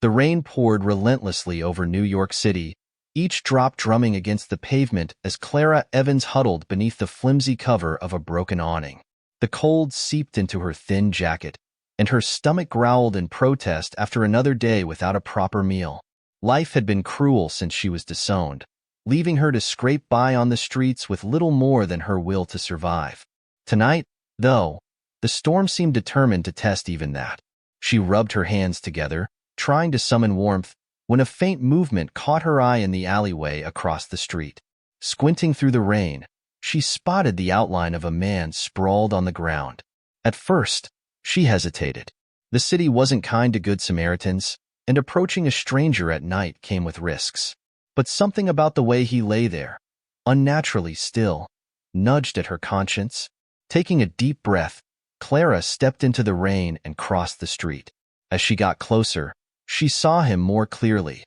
The rain poured relentlessly over New York City, each drop drumming against the pavement as Clara Evans huddled beneath the flimsy cover of a broken awning. The cold seeped into her thin jacket, and her stomach growled in protest after another day without a proper meal. Life had been cruel since she was disowned, leaving her to scrape by on the streets with little more than her will to survive. Tonight, though, the storm seemed determined to test even that. She rubbed her hands together, trying to summon warmth, when a faint movement caught her eye in the alleyway across the street. Squinting through the rain, she spotted the outline of a man sprawled on the ground. At first, she hesitated. The city wasn't kind to Good Samaritans, and approaching a stranger at night came with risks. But something about the way he lay there, unnaturally still, nudged at her conscience. Taking a deep breath, Clara stepped into the rain and crossed the street. As she got closer, she saw him more clearly.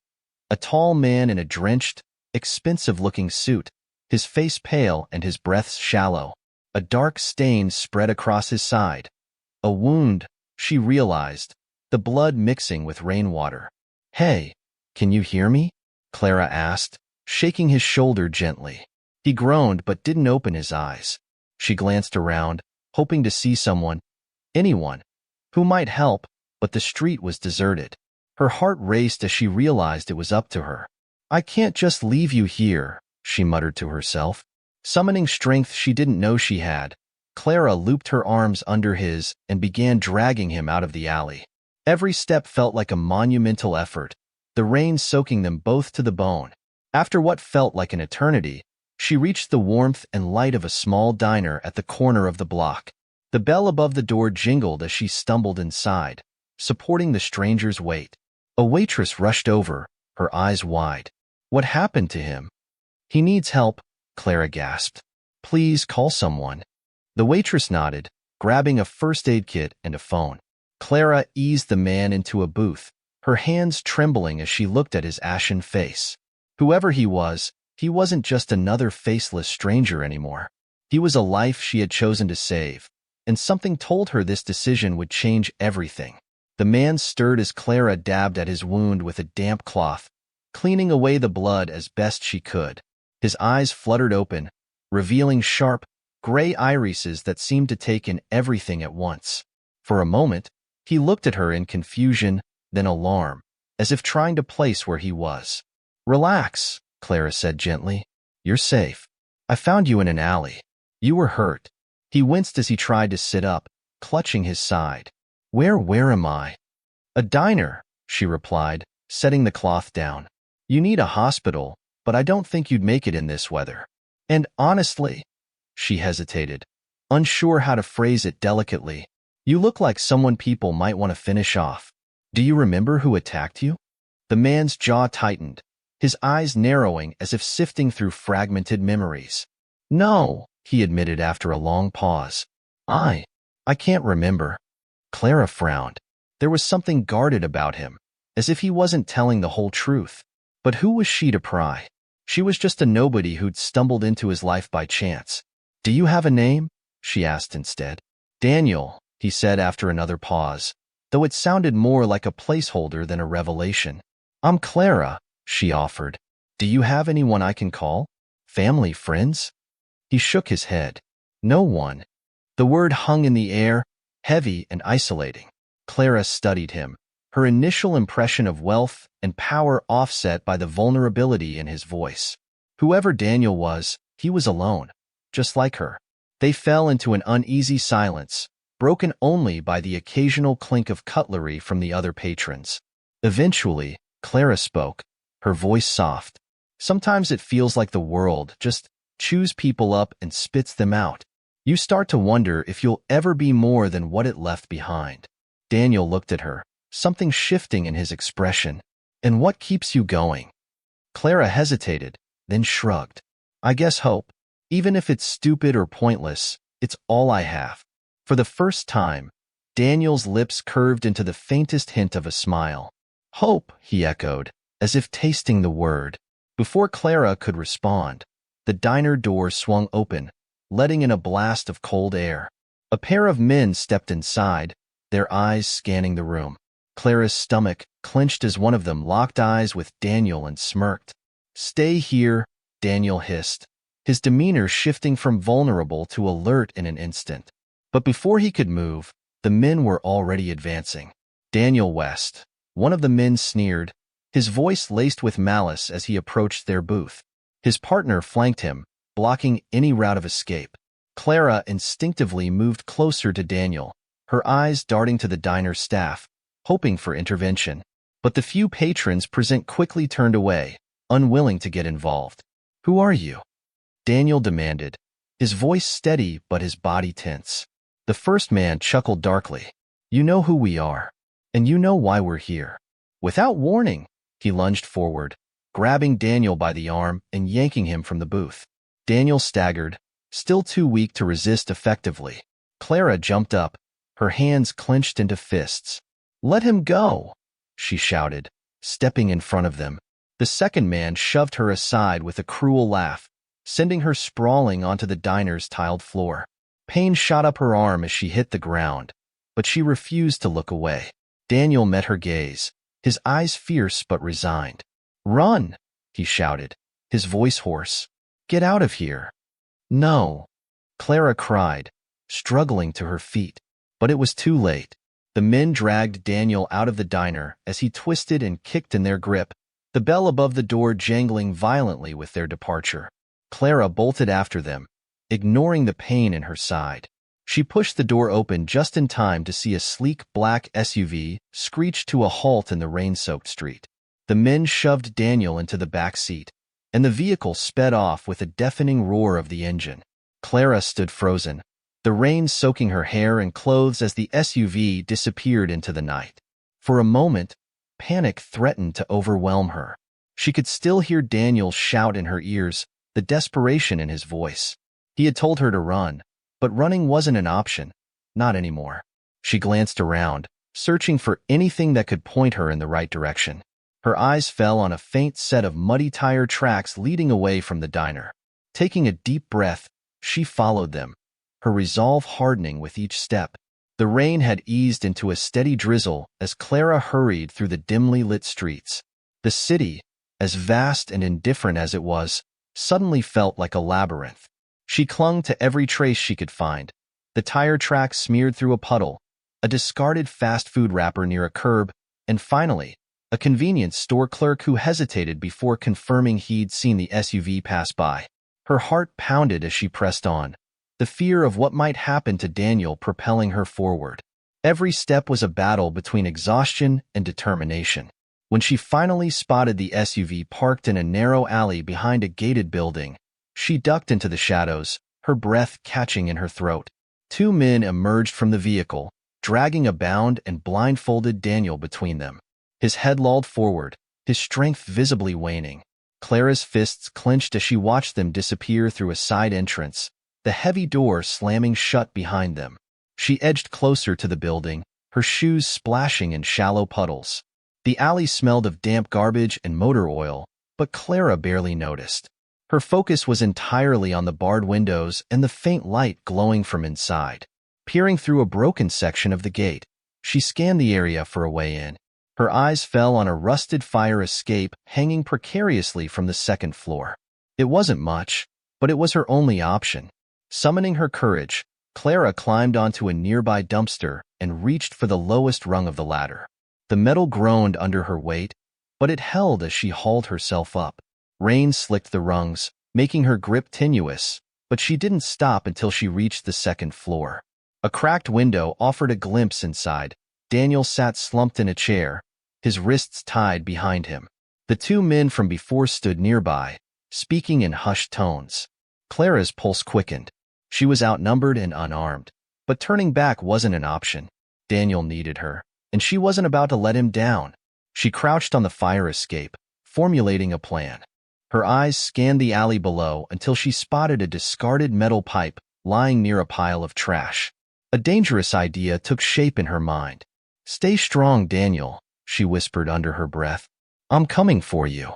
A tall man in a drenched, expensive-looking suit, his face pale and his breath shallow. A dark stain spread across his side. A wound, she realized, the blood mixing with rainwater. "Hey, can you hear me?" Clara asked, shaking his shoulder gently. He groaned but didn't open his eyes. She glanced around, hoping to see someone, anyone, who might help, but the street was deserted. Her heart raced as she realized it was up to her. "I can't just leave you here," she muttered to herself. Summoning strength she didn't know she had, Clara looped her arms under his and began dragging him out of the alley. Every step felt like a monumental effort, the rain soaking them both to the bone. After what felt like an eternity, she reached the warmth and light of a small diner at the corner of the block. The bell above the door jingled as she stumbled inside, supporting the stranger's weight. A waitress rushed over, her eyes wide. "What happened to him?" "He needs help," Clara gasped. "Please call someone." The waitress nodded, grabbing a first aid kit and a phone. Clara eased the man into a booth, her hands trembling as she looked at his ashen face. Whoever he wasn't just another faceless stranger anymore. He was a life she had chosen to save, and something told her this decision would change everything. The man stirred as Clara dabbed at his wound with a damp cloth, cleaning away the blood as best she could. His eyes fluttered open, revealing sharp, gray irises that seemed to take in everything at once. For a moment, he looked at her in confusion, then alarm, as if trying to place where he was. "Relax," Clara said gently. "You're safe. I found you in an alley. You were hurt." He winced as he tried to sit up, clutching his side. Where am I?" "A diner," she replied, setting the cloth down. "You need a hospital, but I don't think you'd make it in this weather. And honestly," she hesitated, unsure how to phrase it delicately, "you look like someone people might want to finish off. Do you remember who attacked you?" The man's jaw tightened, his eyes narrowing as if sifting through fragmented memories. "No," he admitted after a long pause. I can't remember." Clara frowned. There was something guarded about him, as if he wasn't telling the whole truth. But who was she to pry? She was just a nobody who'd stumbled into his life by chance. "Do you have a name?" she asked instead. "Daniel," he said after another pause, though it sounded more like a placeholder than a revelation. "I'm Clara," she offered. "Do you have anyone I can call? Family, friends?" He shook his head. "No one." The word hung in the air, heavy and isolating. Clara studied him, her initial impression of wealth and power offset by the vulnerability in his voice. Whoever Daniel was, he was alone, just like her. They fell into an uneasy silence, broken only by the occasional clink of cutlery from the other patrons. Eventually, Clara spoke, her voice soft. "Sometimes it feels like the world just chews people up and spits them out. You start to wonder if you'll ever be more than what it left behind." Daniel looked at her, something shifting in his expression. "And what keeps you going?" Clara hesitated, then shrugged. "I guess hope. Even if it's stupid or pointless, it's all I have." For the first time, Daniel's lips curved into the faintest hint of a smile. "Hope," he echoed, as if tasting the word. Before Clara could respond, the diner door swung open, letting in a blast of cold air. A pair of men stepped inside, their eyes scanning the room. Clara's stomach, clenched as one of them locked eyes with Daniel and smirked. "Stay here," Daniel hissed, his demeanor shifting from vulnerable to alert in an instant. But before he could move, the men were already advancing. "Daniel West," one of the men sneered, his voice laced with malice as he approached their booth. His partner flanked him, blocking any route of escape. Clara instinctively moved closer to Daniel, her eyes darting to the diner's staff, hoping for intervention. But the few patrons present quickly turned away, unwilling to get involved. "Who are you?" Daniel demanded, his voice steady but his body tense. The first man chuckled darkly. "You know who we are, and you know why we're here." Without warning, he lunged forward, grabbing Daniel by the arm and yanking him from the booth. Daniel staggered, still too weak to resist effectively. Clara jumped up, her hands clenched into fists. "Let him go," she shouted, stepping in front of them. The second man shoved her aside with a cruel laugh, sending her sprawling onto the diner's tiled floor. Pain shot up her arm as she hit the ground, but she refused to look away. Daniel met her gaze, his eyes fierce but resigned. "Run," he shouted, his voice hoarse. "Get out of here." "No," Clara cried, struggling to her feet. But it was too late. The men dragged Daniel out of the diner as he twisted and kicked in their grip, the bell above the door jangling violently with their departure. Clara bolted after them, ignoring the pain in her side. She pushed the door open just in time to see a sleek black SUV screech to a halt in the rain-soaked street. The men shoved Daniel into the back seat, and the vehicle sped off with a deafening roar of the engine. Clara stood frozen, the rain soaking her hair and clothes as the SUV disappeared into the night. For a moment, panic threatened to overwhelm her. She could still hear Daniel shout in her ears, the desperation in his voice. He had told her to run, but running wasn't an option, not anymore. She glanced around, searching for anything that could point her in the right direction. Her eyes fell on a faint set of muddy tire tracks leading away from the diner. Taking a deep breath, she followed them, her resolve hardening with each step. The rain had eased into a steady drizzle as Clara hurried through the dimly lit streets. The city, as vast and indifferent as it was, suddenly felt like a labyrinth. She clung to every trace she could find, the tire tracks smeared through a puddle, a discarded fast food wrapper near a curb, and finally, a convenience store clerk who hesitated before confirming he'd seen the SUV pass by. Her heart pounded as she pressed on, the fear of what might happen to Daniel propelling her forward. Every step was a battle between exhaustion and determination. When she finally spotted the SUV parked in a narrow alley behind a gated building, she ducked into the shadows, her breath catching in her throat. Two men emerged from the vehicle, dragging a bound and blindfolded Daniel between them. His head lolled forward, his strength visibly waning. Clara's fists clenched as she watched them disappear through a side entrance, the heavy door slamming shut behind them. She edged closer to the building, her shoes splashing in shallow puddles. The alley smelled of damp garbage and motor oil, but Clara barely noticed. Her focus was entirely on the barred windows and the faint light glowing from inside. Peering through a broken section of the gate, she scanned the area for a way in. Her eyes fell on a rusted fire escape hanging precariously from the second floor. It wasn't much, but it was her only option. Summoning her courage, Clara climbed onto a nearby dumpster and reached for the lowest rung of the ladder. The metal groaned under her weight, but it held as she hauled herself up. Rain slicked the rungs, making her grip tenuous, but she didn't stop until she reached the second floor. A cracked window offered a glimpse inside. Daniel sat slumped in a chair, his wrists tied behind him. The two men from before stood nearby, speaking in hushed tones. Clara's pulse quickened. She was outnumbered and unarmed, but turning back wasn't an option. Daniel needed her, and she wasn't about to let him down. She crouched on the fire escape, formulating a plan. Her eyes scanned the alley below until she spotted a discarded metal pipe lying near a pile of trash. A dangerous idea took shape in her mind. "Stay strong, Daniel," she whispered under her breath. "I'm coming for you."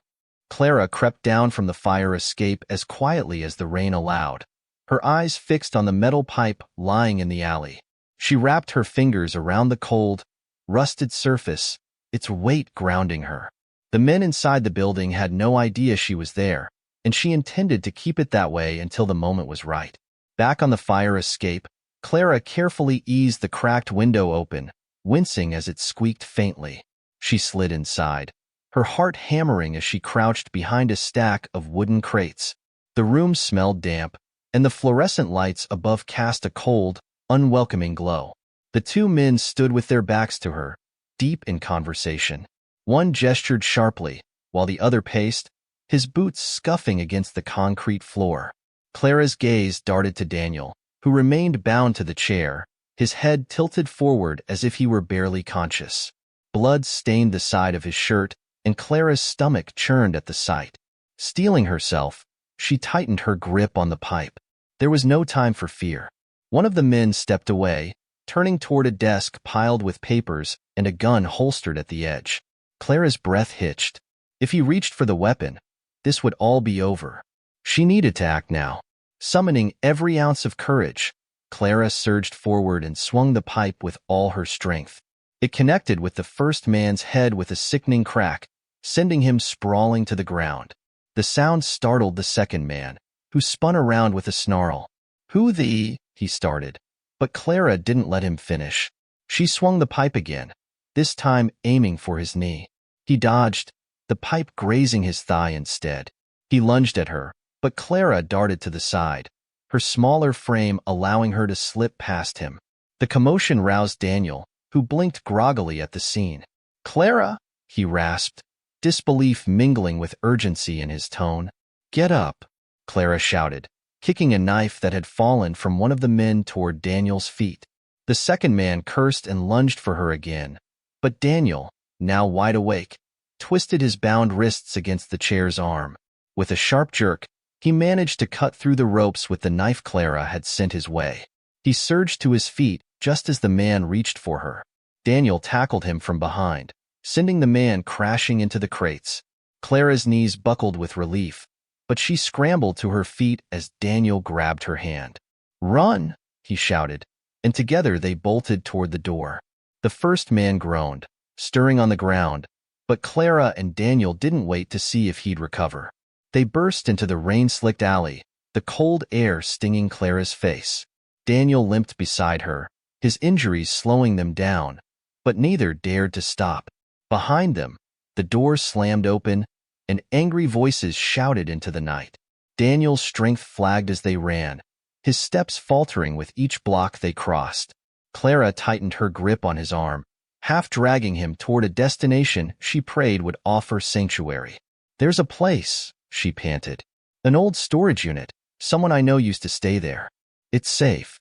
Clara crept down from the fire escape as quietly as the rain allowed, her eyes fixed on the metal pipe lying in the alley. She wrapped her fingers around the cold, rusted surface, its weight grounding her. The men inside the building had no idea she was there, and she intended to keep it that way until the moment was right. Back on the fire escape, Clara carefully eased the cracked window open, wincing as it squeaked faintly. She slid inside, her heart hammering as she crouched behind a stack of wooden crates. The room smelled damp, and the fluorescent lights above cast a cold, unwelcoming glow. The two men stood with their backs to her, deep in conversation. One gestured sharply, while the other paced, his boots scuffing against the concrete floor. Clara's gaze darted to Daniel, who remained bound to the chair, his head tilted forward as if he were barely conscious. Blood stained the side of his shirt, and Clara's stomach churned at the sight. Steeling herself, she tightened her grip on the pipe. There was no time for fear. One of the men stepped away, turning toward a desk piled with papers and a gun holstered at the edge. Clara's breath hitched. If he reached for the weapon, this would all be over. She needed to act now. Summoning every ounce of courage, Clara surged forward and swung the pipe with all her strength. It connected with the first man's head with a sickening crack, sending him sprawling to the ground. The sound startled the second man, who spun around with a snarl. He started. But Clara didn't let him finish. She swung the pipe again, this time aiming for his knee. He dodged, the pipe grazing his thigh instead. He lunged at her, but Clara darted to the side, her smaller frame allowing her to slip past him. The commotion roused Daniel, who blinked groggily at the scene. "Clara," he rasped, disbelief mingling with urgency in his tone. "Get up," Clara shouted, kicking a knife that had fallen from one of the men toward Daniel's feet. The second man cursed and lunged for her again, but Daniel, now wide awake, twisted his bound wrists against the chair's arm. With a sharp jerk, he managed to cut through the ropes with the knife Clara had sent his way. He surged to his feet just as the man reached for her. Daniel tackled him from behind, sending the man crashing into the crates. Clara's knees buckled with relief, but she scrambled to her feet as Daniel grabbed her hand. "Run!" he shouted, and together they bolted toward the door. The first man groaned, stirring on the ground, but Clara and Daniel didn't wait to see if he'd recover. They burst into the rain-slicked alley, the cold air stinging Clara's face. Daniel limped beside her, his injuries slowing them down, but neither dared to stop. Behind them, the door slammed open, and angry voices shouted into the night. Daniel's strength flagged as they ran, his steps faltering with each block they crossed. Clara tightened her grip on his arm, half dragging him toward a destination she prayed would offer sanctuary. "There's a place," she panted. "An old storage unit. Someone I know used to stay there. It's safe."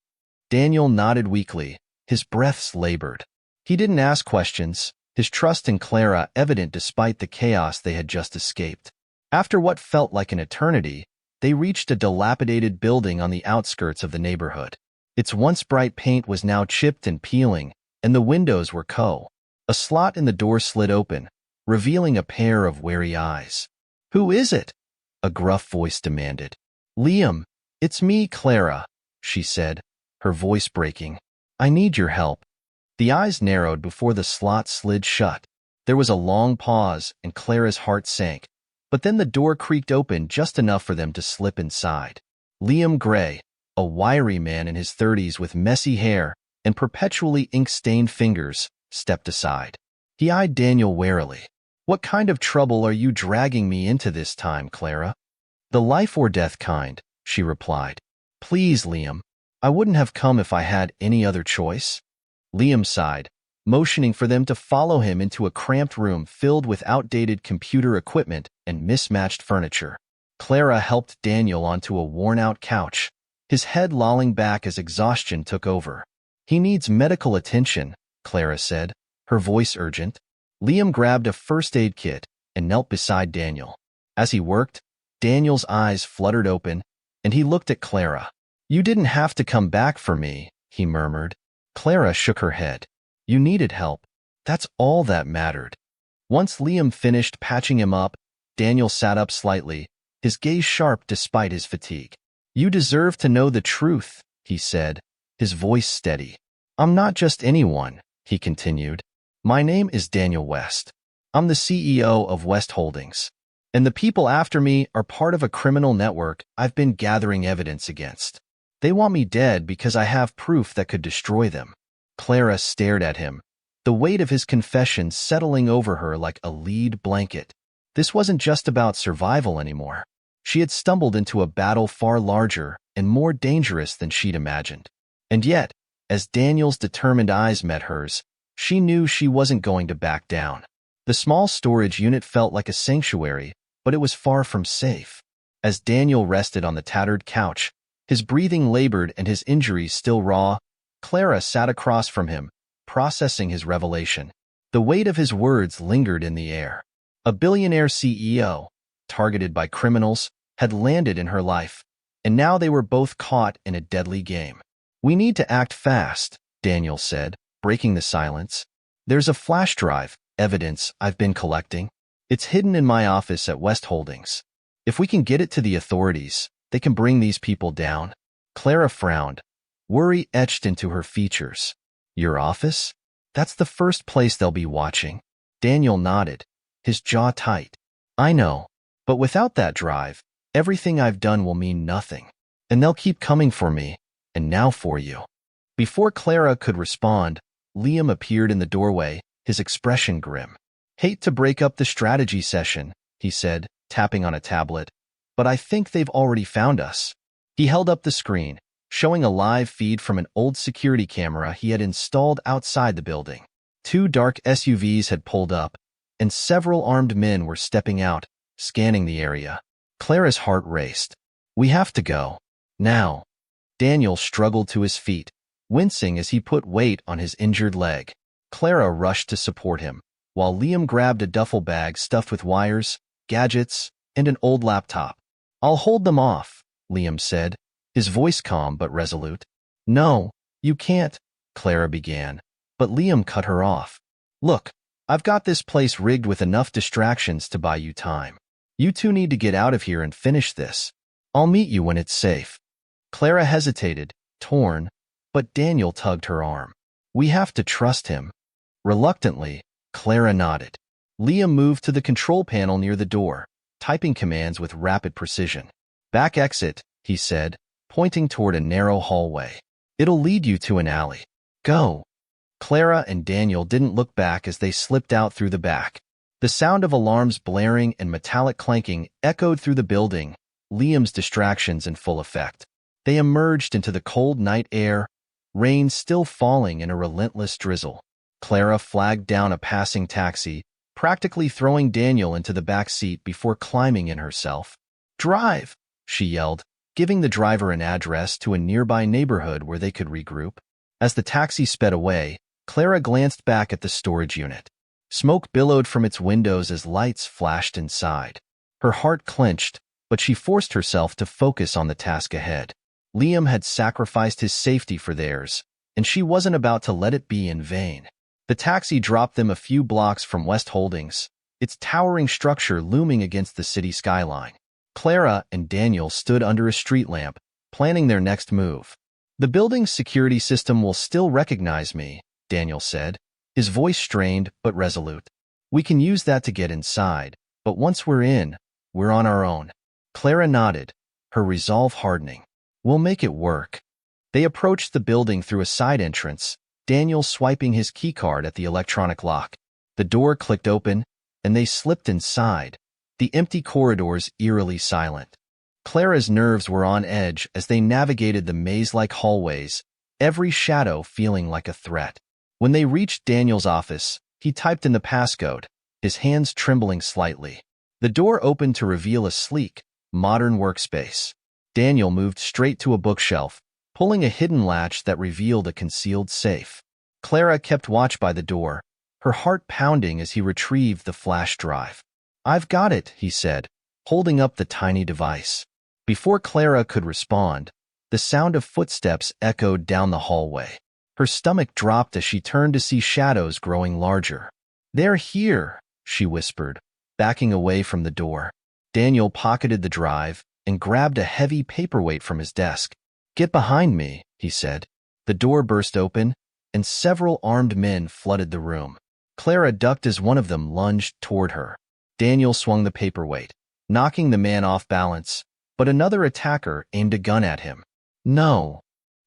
Daniel nodded weakly, his breaths labored. He didn't ask questions, his trust in Clara evident despite the chaos they had just escaped. After what felt like an eternity, they reached a dilapidated building on the outskirts of the neighborhood. Its once bright paint was now chipped and peeling, and the windows were A slot in the door slid open, revealing a pair of wary eyes. "Who is it?" a gruff voice demanded. "Liam, it's me, Clara," she said, her voice breaking. "I need your help." The eyes narrowed before the slot slid shut. There was a long pause, and Clara's heart sank, but then the door creaked open just enough for them to slip inside. Liam Gray, a wiry man in his 30s with messy hair and perpetually ink-stained fingers, stepped aside. He eyed Daniel warily. "What kind of trouble are you dragging me into this time, Clara?" "The life or death kind," she replied. "Please, Liam, I wouldn't have come if I had any other choice." Liam sighed, motioning for them to follow him into a cramped room filled with outdated computer equipment and mismatched furniture. Clara helped Daniel onto a worn-out couch, his head lolling back as exhaustion took over. "He needs medical attention," Clara said, her voice urgent. Liam grabbed a first aid kit and knelt beside Daniel. As he worked, Daniel's eyes fluttered open, and he looked at Clara. "You didn't have to come back for me," he murmured. Clara shook her head. "You needed help. That's all that mattered." Once Liam finished patching him up, Daniel sat up slightly, his gaze sharp despite his fatigue. "You deserve to know the truth," he said, his voice steady. "I'm not just anyone," he continued. My name is Daniel West. I'm the CEO of West Holdings. And the people after me are part of a criminal network I've been gathering evidence against. They want me dead because I have proof that could destroy them. Clara stared at him, the weight of his confession settling over her like a lead blanket. This wasn't just about survival anymore. She had stumbled into a battle far larger and more dangerous than she'd imagined. And yet, as Daniel's determined eyes met hers, she knew she wasn't going to back down. The small storage unit felt like a sanctuary, but it was far from safe. As Daniel rested on the tattered couch, his breathing labored and his injuries still raw, Clara sat across from him, processing his revelation. The weight of his words lingered in the air. A billionaire CEO, targeted by criminals, had landed in her life, and now they were both caught in a deadly game. We need to act fast, Daniel said, breaking the silence. There's a flash drive, evidence I've been collecting. It's hidden in my office at West Holdings. If we can get it to the authorities, they can bring these people down. Clara frowned, worry etched into her features. Your office? That's the first place they'll be watching. Daniel nodded, his jaw tight. I know, but without that drive, everything I've done will mean nothing. And they'll keep coming for me, and now for you. Before Clara could respond, Liam appeared in the doorway, his expression grim. Hate to break up the strategy session, he said, tapping on a tablet, but I think they've already found us. He held up the screen, showing a live feed from an old security camera he had installed outside the building. 2 dark SUVs had pulled up, and several armed men were stepping out, scanning the area. Clara's heart raced. We have to go. Now. Daniel struggled to his feet, wincing as he put weight on his injured leg. Clara rushed to support him, while Liam grabbed a duffel bag stuffed with wires, gadgets, and an old laptop. I'll hold them off, Liam said, his voice calm but resolute. No, you can't, Clara began, but Liam cut her off. Look, I've got this place rigged with enough distractions to buy you time. You two need to get out of here and finish this. I'll meet you when it's safe. Clara hesitated, torn, but Daniel tugged her arm. We have to trust him. Reluctantly, Clara nodded. Liam moved to the control panel near the door, typing commands with rapid precision. Back exit, he said, pointing toward a narrow hallway. It'll lead you to an alley. Go. Clara and Daniel didn't look back as they slipped out through the back. The sound of alarms blaring and metallic clanking echoed through the building, Liam's distractions in full effect. They emerged into the cold night air, rain still falling in a relentless drizzle. Clara flagged down a passing taxi, practically throwing Daniel into the back seat before climbing in herself. Drive, she yelled, giving the driver an address to a nearby neighborhood where they could regroup. As the taxi sped away, Clara glanced back at the storage unit. Smoke billowed from its windows as lights flashed inside. Her heart clenched, but she forced herself to focus on the task ahead. Liam had sacrificed his safety for theirs, and she wasn't about to let it be in vain. The taxi dropped them a few blocks from West Holdings, its towering structure looming against the city skyline. Clara and Daniel stood under a street lamp, planning their next move. The building's security system will still recognize me, Daniel said, his voice strained but resolute. We can use that to get inside, but once we're in, we're on our own. Clara nodded, her resolve hardening. We'll make it work. They approached the building through a side entrance, Daniel swiping his keycard at the electronic lock. The door clicked open, and they slipped inside, the empty corridors eerily silent. Clara's nerves were on edge as they navigated the maze-like hallways, every shadow feeling like a threat. When they reached Daniel's office, he typed in the passcode, his hands trembling slightly. The door opened to reveal a sleek, modern workspace. Daniel moved straight to a bookshelf, pulling a hidden latch that revealed a concealed safe. Clara kept watch by the door, her heart pounding as he retrieved the flash drive. I've got it, he said, holding up the tiny device. Before Clara could respond, the sound of footsteps echoed down the hallway. Her stomach dropped as she turned to see shadows growing larger. They're here, she whispered, backing away from the door. Daniel pocketed the drive and grabbed a heavy paperweight from his desk. Get behind me, he said. The door burst open, and several armed men flooded the room. Clara ducked as one of them lunged toward her. Daniel swung the paperweight, knocking the man off balance, but another attacker aimed a gun at him. "No!"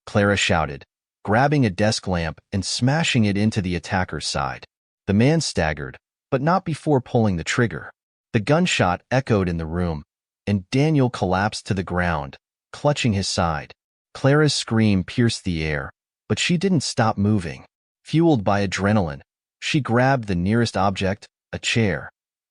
Clara shouted, grabbing a desk lamp and smashing it into the attacker's side. The man staggered, but not before pulling the trigger. The gunshot echoed in the room, and Daniel collapsed to the ground, clutching his side. Clara's scream pierced the air, but she didn't stop moving. Fueled by adrenaline, she grabbed the nearest object, a chair,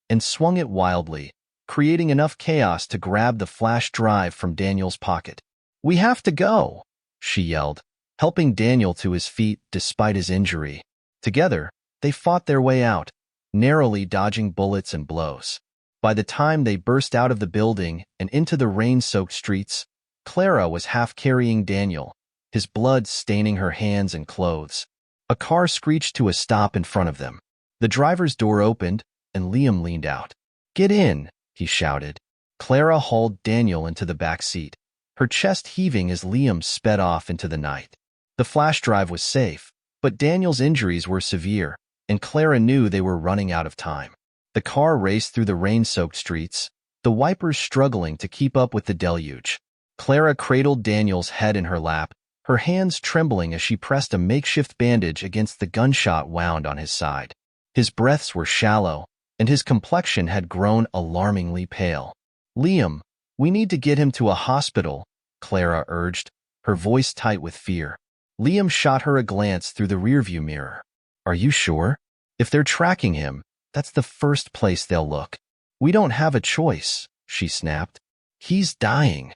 and swung it wildly, creating enough chaos to grab the flash drive from Daniel's pocket. "We have to go!" she yelled, helping Daniel to his feet despite his injury. Together, they fought their way out, narrowly dodging bullets and blows. By the time they burst out of the building and into the rain-soaked streets, Clara was half-carrying Daniel, his blood staining her hands and clothes. A car screeched to a stop in front of them. The driver's door opened, and Liam leaned out. "Get in," he shouted. Clara hauled Daniel into the back seat, her chest heaving as Liam sped off into the night. The flash drive was safe, but Daniel's injuries were severe, and Clara knew they were running out of time. The car raced through the rain-soaked streets, the wipers struggling to keep up with the deluge. Clara cradled Daniel's head in her lap, her hands trembling as she pressed a makeshift bandage against the gunshot wound on his side. His breaths were shallow, and his complexion had grown alarmingly pale. "Liam, we need to get him to a hospital," Clara urged, her voice tight with fear. Liam shot her a glance through the rearview mirror. "Are you sure? If they're tracking him, that's the first place they'll look." "We don't have a choice," she snapped. "He's dying."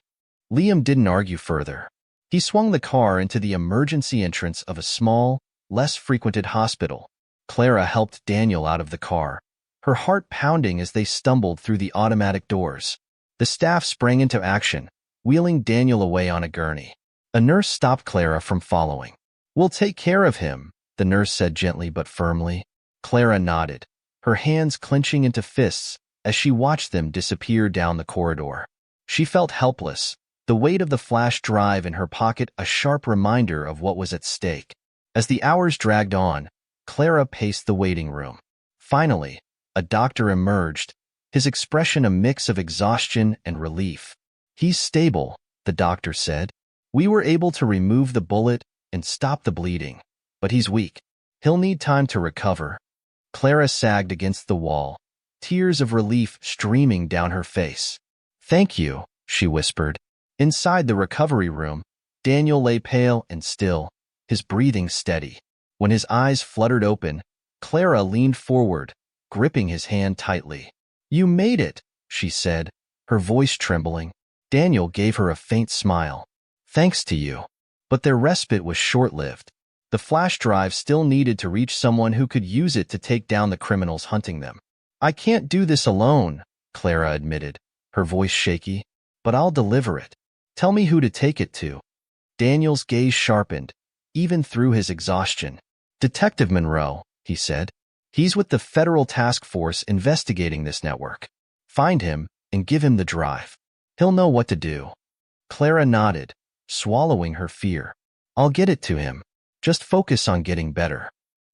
Liam didn't argue further. He swung the car into the emergency entrance of a small, less frequented hospital. Clara helped Daniel out of the car, her heart pounding as they stumbled through the automatic doors. The staff sprang into action, wheeling Daniel away on a gurney. A nurse stopped Clara from following. "We'll take care of him," the nurse said gently but firmly. Clara nodded, her hands clenching into fists as she watched them disappear down the corridor. She felt helpless, the weight of the flash drive in her pocket a sharp reminder of what was at stake. As the hours dragged on, Clara paced the waiting room. Finally, a doctor emerged, his expression a mix of exhaustion and relief. "He's stable," the doctor said. "We were able to remove the bullet and stop the bleeding, but he's weak. He'll need time to recover." Clara sagged against the wall, tears of relief streaming down her face. "Thank you," she whispered. Inside the recovery room, Daniel lay pale and still, his breathing steady. When his eyes fluttered open, Clara leaned forward, gripping his hand tightly. "You made it," she said, her voice trembling. Daniel gave her a faint smile. "Thanks to you." But their respite was short-lived. The flash drive still needed to reach someone who could use it to take down the criminals hunting them. "I can't do this alone," Clara admitted, her voice shaky, "but I'll deliver it. Tell me who to take it to." Daniel's gaze sharpened, even through his exhaustion. "Detective Monroe," he said. "He's with the federal task force investigating this network. Find him and give him the drive. He'll know what to do." Clara nodded, swallowing her fear. "I'll get it to him. Just focus on getting better."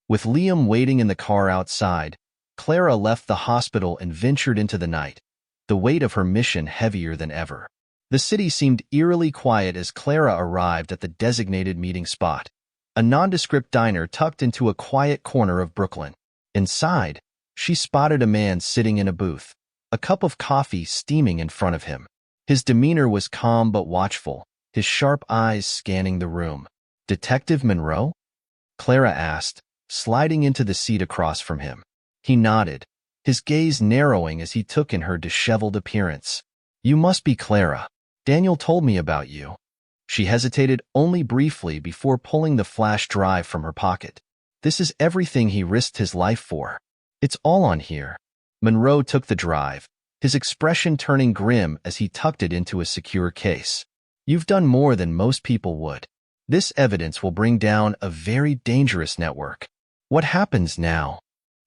With Liam waiting in the car outside, Clara left the hospital and ventured into the night, the weight of her mission heavier than ever. The city seemed eerily quiet as Clara arrived at the designated meeting spot, a nondescript diner tucked into a quiet corner of Brooklyn. Inside, she spotted a man sitting in a booth, a cup of coffee steaming in front of him. His demeanor was calm but watchful, his sharp eyes scanning the room. "Detective Monroe?" Clara asked, sliding into the seat across from him. He nodded, his gaze narrowing as he took in her disheveled appearance. "You must be Clara. Daniel told me about you." She hesitated only briefly before pulling the flash drive from her pocket. "This is everything he risked his life for. It's all on here." Monroe took the drive, his expression turning grim as he tucked it into a secure case. "You've done more than most people would. This evidence will bring down a very dangerous network." "What happens now?"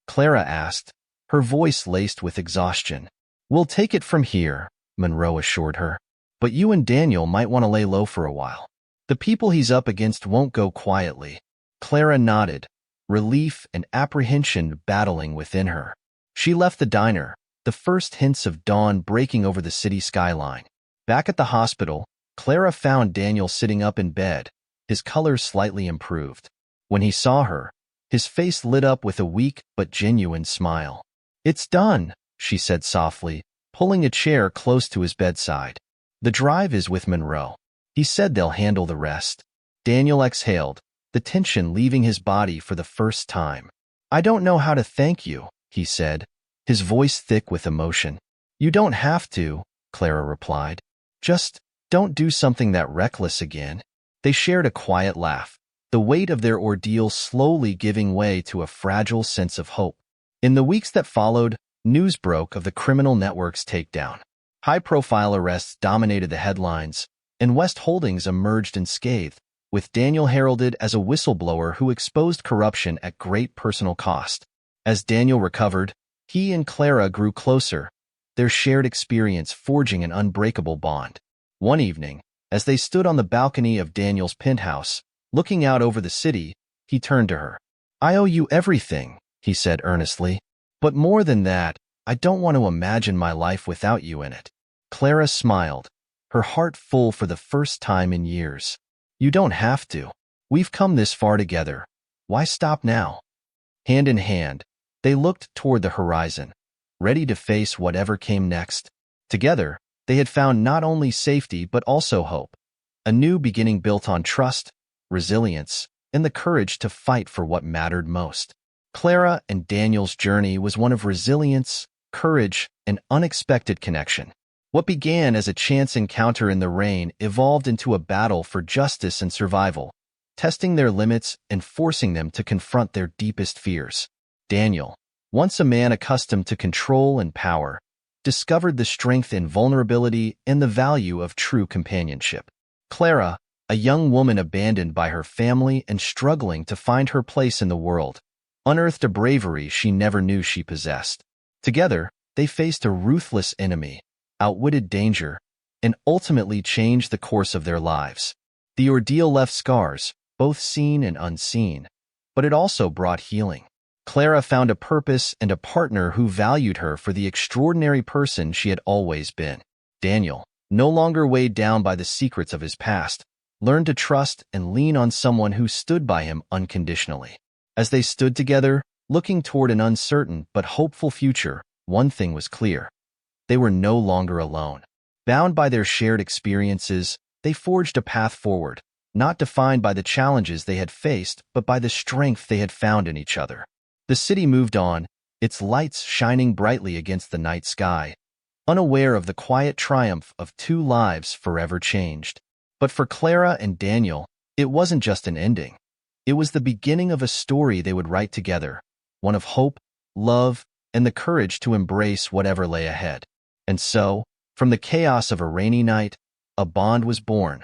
Clara asked, her voice laced with exhaustion. "We'll take it from here," Monroe assured her. "But you and Daniel might want to lay low for a while. The people he's up against won't go quietly." Clara nodded, relief and apprehension battling within her. She left the diner, the first hints of dawn breaking over the city skyline. Back at the hospital, Clara found Daniel sitting up in bed, his color slightly improved. When he saw her, his face lit up with a weak but genuine smile. "It's done," she said softly, pulling a chair close to his bedside. "The drive is with Monroe. He said they'll handle the rest." Daniel exhaled, the tension leaving his body for the first time. "I don't know how to thank you," he said, his voice thick with emotion. "You don't have to," Clara replied. "Just don't do something that reckless again." They shared a quiet laugh, the weight of their ordeal slowly giving way to a fragile sense of hope. In the weeks that followed, news broke of the criminal network's takedown. High-profile arrests dominated the headlines, and West Holdings emerged unscathed, with Daniel heralded as a whistleblower who exposed corruption at great personal cost. As Daniel recovered, he and Clara grew closer, their shared experience forging an unbreakable bond. One evening, as they stood on the balcony of Daniel's penthouse, looking out over the city, he turned to her. "I owe you everything," he said earnestly. "But more than that, I don't want to imagine my life without you in it." Clara smiled, her heart full for the first time in years. "You don't have to. We've come this far together. Why stop now?" Hand in hand, they looked toward the horizon, ready to face whatever came next. Together, they had found not only safety but also hope, a new beginning built on trust, resilience, and the courage to fight for what mattered most. Clara and Daniel's journey was one of resilience, courage, and unexpected connection. What began as a chance encounter in the rain evolved into a battle for justice and survival, testing their limits and forcing them to confront their deepest fears. Daniel, once a man accustomed to control and power, discovered the strength in vulnerability and the value of true companionship. Clara, a young woman abandoned by her family and struggling to find her place in the world, unearthed a bravery she never knew she possessed. Together, they faced a ruthless enemy, outwitted danger, and ultimately changed the course of their lives. The ordeal left scars, both seen and unseen, but it also brought healing. Clara found a purpose and a partner who valued her for the extraordinary person she had always been. Daniel, no longer weighed down by the secrets of his past, learned to trust and lean on someone who stood by him unconditionally. As they stood together, looking toward an uncertain but hopeful future, one thing was clear. They were no longer alone. Bound by their shared experiences, they forged a path forward, not defined by the challenges they had faced, but by the strength they had found in each other. The city moved on, its lights shining brightly against the night sky, unaware of the quiet triumph of two lives forever changed. But for Clara and Daniel, it wasn't just an ending. It was the beginning of a story they would write together, one of hope, love, and the courage to embrace whatever lay ahead. And so, from the chaos of a rainy night, a bond was born,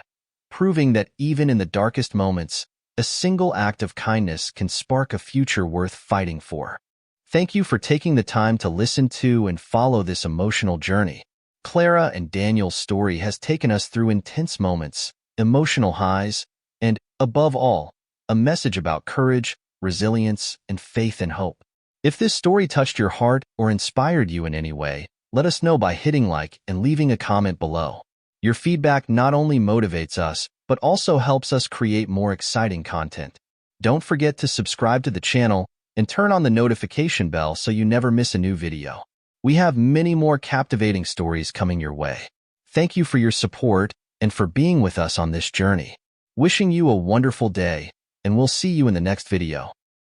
proving that even in the darkest moments, a single act of kindness can spark a future worth fighting for. Thank you for taking the time to listen to and follow this emotional journey. Clara and Daniel's story has taken us through intense moments, emotional highs, and, above all, a message about courage, resilience, and faith and hope. If this story touched your heart or inspired you in any way, let us know by hitting like and leaving a comment below. Your feedback not only motivates us, but also helps us create more exciting content. Don't forget to subscribe to the channel and turn on the notification bell so you never miss a new video. We have many more captivating stories coming your way. Thank you for your support and for being with us on this journey. Wishing you a wonderful day, and we'll see you in the next video.